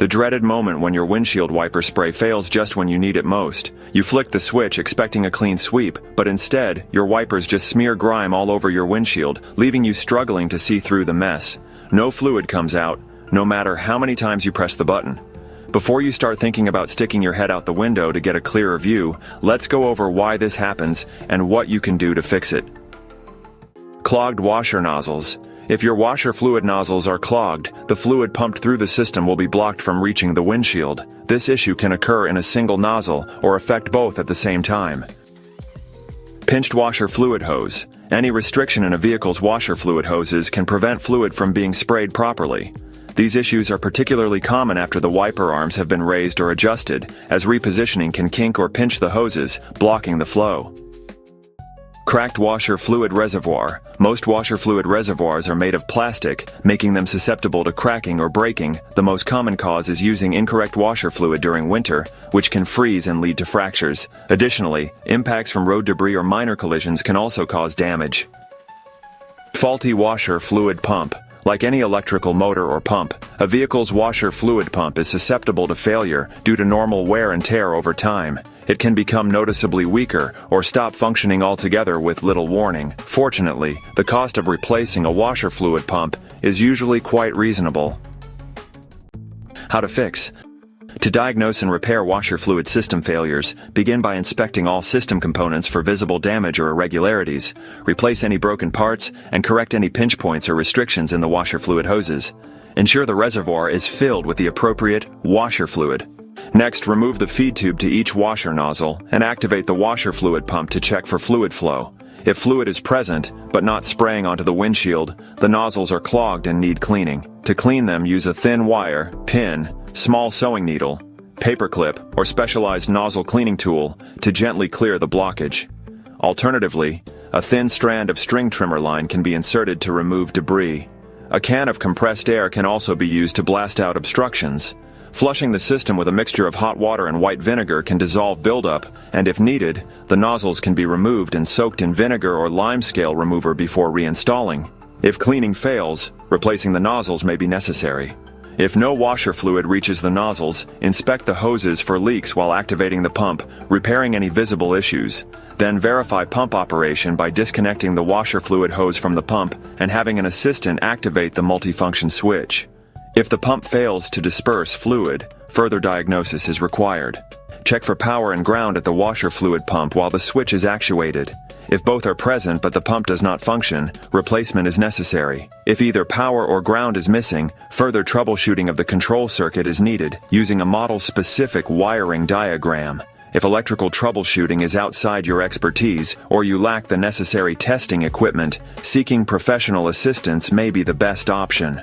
The dreaded moment when your windshield wiper spray fails just when you need it most. You flick the switch expecting a clean sweep, but instead, your wipers just smear grime all over your windshield, leaving you struggling to see through the mess. No fluid comes out, no matter how many times you press the button. Before you start thinking about sticking your head out the window to get a clearer view, let's go over why this happens and what you can do to fix it. Clogged washer nozzles. If your washer fluid nozzles are clogged, the fluid pumped through the system will be blocked from reaching the windshield. This issue can occur in a single nozzle or affect both at the same time. Pinched washer fluid hose. Any restriction in a vehicle's washer fluid hoses can prevent fluid from being sprayed properly. These issues are particularly common after the wiper arms have been raised or adjusted, as repositioning can kink or pinch the hoses, blocking the flow. Cracked washer fluid reservoir. Most washer fluid reservoirs are made of plastic, making them susceptible to cracking or breaking. The most common cause is using incorrect washer fluid during winter, which can freeze and lead to fractures. Additionally, impacts from road debris or minor collisions can also cause damage. Faulty washer fluid pump. Like any electrical motor or pump, a vehicle's washer fluid pump is susceptible to failure due to normal wear and tear over time. It can become noticeably weaker or stop functioning altogether with little warning. Fortunately, the cost of replacing a washer fluid pump is usually quite reasonable. How to fix? To diagnose and repair washer fluid system failures, begin by inspecting all system components for visible damage or irregularities, replace any broken parts, and correct any pinch points or restrictions in the washer fluid hoses. Ensure the reservoir is filled with the appropriate washer fluid. Next, remove the feed tube to each washer nozzle and activate the washer fluid pump to check for fluid flow. If fluid is present, but not spraying onto the windshield, the nozzles are clogged and need cleaning. To clean them, use a thin wire, pin, small sewing needle, paperclip, or specialized nozzle cleaning tool to gently clear the blockage. Alternatively, a thin strand of string trimmer line can be inserted to remove debris. A can of compressed air can also be used to blast out obstructions. Flushing the system with a mixture of hot water and white vinegar can dissolve buildup, and if needed, the nozzles can be removed and soaked in vinegar or lime scale remover before reinstalling. If cleaning fails, replacing the nozzles may be necessary. If no washer fluid reaches the nozzles, inspect the hoses for leaks while activating the pump, repairing any visible issues. Then verify pump operation by disconnecting the washer fluid hose from the pump and having an assistant activate the multifunction switch. If the pump fails to disperse fluid, further diagnosis is required. Check for power and ground at the washer fluid pump while the switch is actuated. If both are present but the pump does not function, replacement is necessary. If either power or ground is missing, further troubleshooting of the control circuit is needed, using a model-specific wiring diagram. If electrical troubleshooting is outside your expertise, or you lack the necessary testing equipment, seeking professional assistance may be the best option.